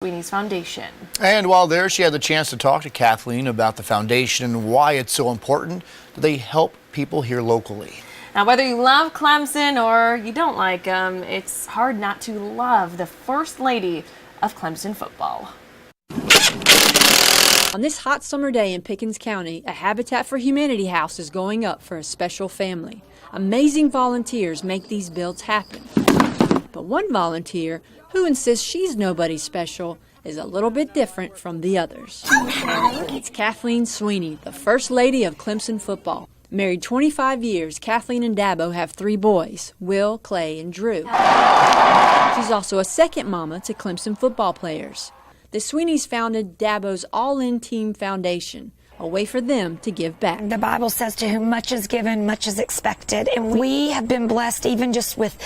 Swinney's Foundation. And while there, she had the chance to talk to Kathleen about the foundation and why it's so important that they help people here locally. Now, whether you love Clemson or you don't like them, it's hard not to love the First Lady of Clemson football. On this hot summer day in Pickens County, a Habitat for Humanity house is going up for a special family. Amazing volunteers make these builds happen. But one volunteer, who insists she's nobody special, is a little bit different from the others. It's Kathleen Swinney, the First Lady of Clemson football. Married 25 years, Kathleen and Dabo have 3 boys, Will, Clay, and Drew. She's also a second mama to Clemson football players. The Swinneys founded Dabo's All-In Team Foundation, a way for them to give back. The Bible says to whom much is given, much is expected. And we have been blessed even just with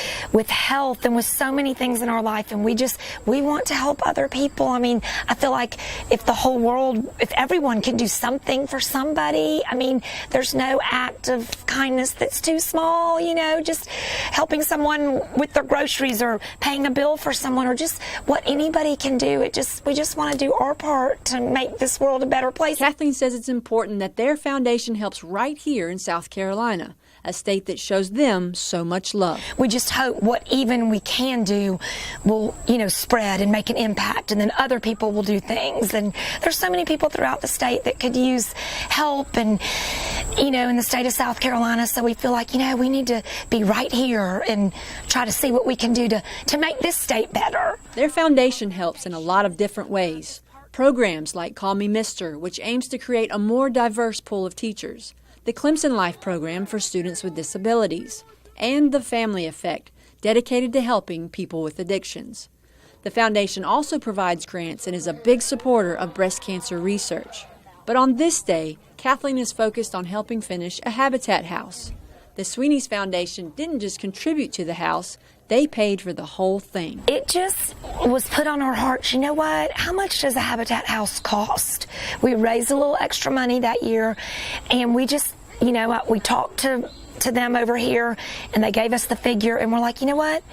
health and with so many things in our life. And we want to help other people. I mean, I feel like if the whole world, if everyone can do something for somebody, I mean, there's no act of kindness that's too small, you know, just helping someone with their groceries or paying a bill for someone or just what anybody can do. We just want to do our part to make this world a better place. Kathleen says it's important that their foundation helps right here in South Carolina, a state that shows them so much love. We just hope what even we can do will, you know, spread and make an impact, and then other people will do things. And there's so many people throughout the state that could use help, and, you know, in the state of South Carolina. So we feel like, you know, we need to be right here and try to see what we can do to make this state better. Their foundation helps in a lot of different ways. Programs like Call Me Mister, which aims to create a more diverse pool of teachers, the Clemson Life program for students with disabilities, and the Family Effect, dedicated to helping people with addictions. The foundation also provides grants and is a big supporter of breast cancer research. But on this day, Kathleen is focused on helping finish a Habitat house. The Swinneys Foundation didn't just contribute to the house, they paid for the whole thing. It just was put on our hearts, you know what, how much does a Habitat house cost? We raised a little extra money that year, and we just, you know, we talked to them over here, and they gave us the figure, and we're like, you know what,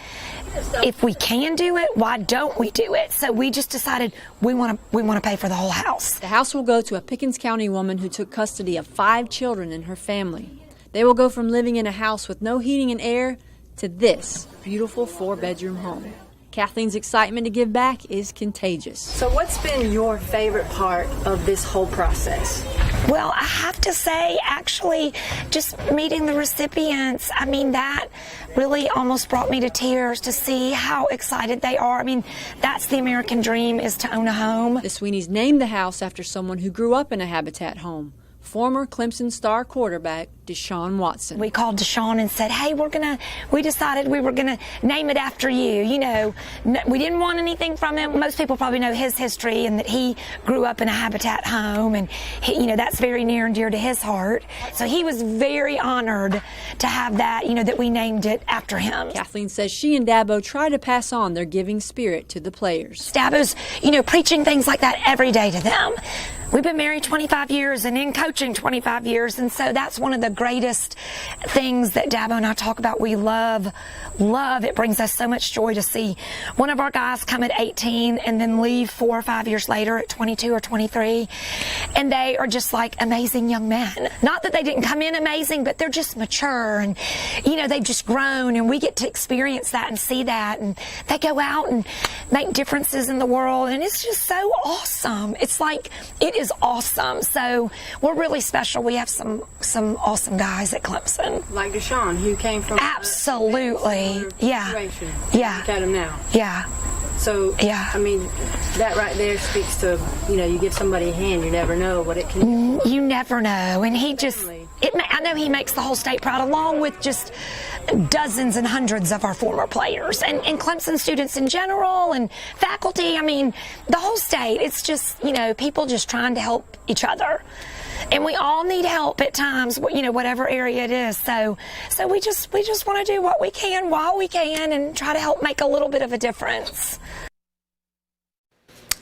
if we can do it, why don't we do it? So we just decided we want to pay for the whole house. The house will go to a Pickens County woman who took custody of 5 children in her family. They will go from living in a house with no heating and air to this beautiful 4-bedroom home. Kathleen's excitement to give back is contagious. So what's been your favorite part of this whole process? Well, I have to say, actually, just meeting the recipients, I mean, that really almost brought me to tears to see how excited they are. I mean, that's the American dream, is to own a home. The Swinneys named the house after someone who grew up in a Habitat home, former Clemson star quarterback Deshaun Watson. We called Deshaun and said, hey, we decided we were gonna name it after you. You know, we didn't want anything from him. Most people probably know his history and that he grew up in a Habitat home, and you know, that's very near and dear to his heart. So he was very honored to have that, you know, that we named it after him. Kathleen says she and Dabo try to pass on their giving spirit to the players. Dabo's, you know, preaching things like that every day to them. We've been married 25 years and in coaching 25 years, and so that's one of the greatest things that Dabo and I talk about. We love. It brings us so much joy to see one of our guys come at 18 and then leave 4 or 5 years later at 22 or 23, and they are just like amazing young men. Not that they didn't come in amazing, but they're just mature, and, you know, they've just grown, and we get to experience that and see that, and they go out and make differences in the world, and it's just so awesome. It's like, it is awesome. So we're really special. We have some awesome guys at Clemson. Like Deshaun, who came from absolutely, yeah. Look at him now. Yeah. So, yeah. I mean, that right there speaks to, you know, you give somebody a hand, you never know what it can do. You never know. And he just, I know he makes the whole state proud, along with just dozens and hundreds of our former players and Clemson students in general and faculty. I mean, the whole state. It's just, you know, people just trying to help each other. And we all need help at times, you know, whatever area it is. So we just want to do what we can while we can and try to help make a little bit of a difference.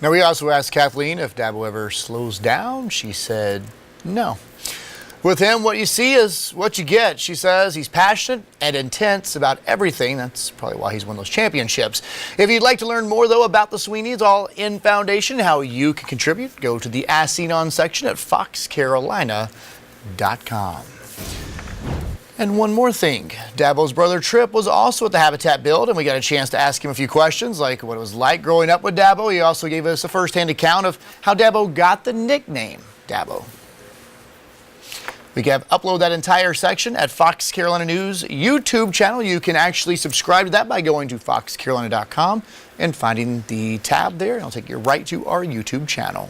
Now, we also asked Kathleen if Dabo ever slows down. She said no. With him, what you see is what you get. She says he's passionate and intense about everything. That's probably why he's won those championships. If you'd like to learn more, though, about the Swinneys All In Foundation, how you can contribute, go to the As Seen On section at foxcarolina.com. And one more thing, Dabo's brother Tripp was also at the Habitat build, and we got a chance to ask him a few questions, like what it was like growing up with Dabo. He also gave us a first-hand account of how Dabo got the nickname Dabo. We can upload that entire section at Fox Carolina News YouTube channel. You can actually subscribe to that by going to foxcarolina.com and finding the tab there. It'll take you right to our YouTube channel.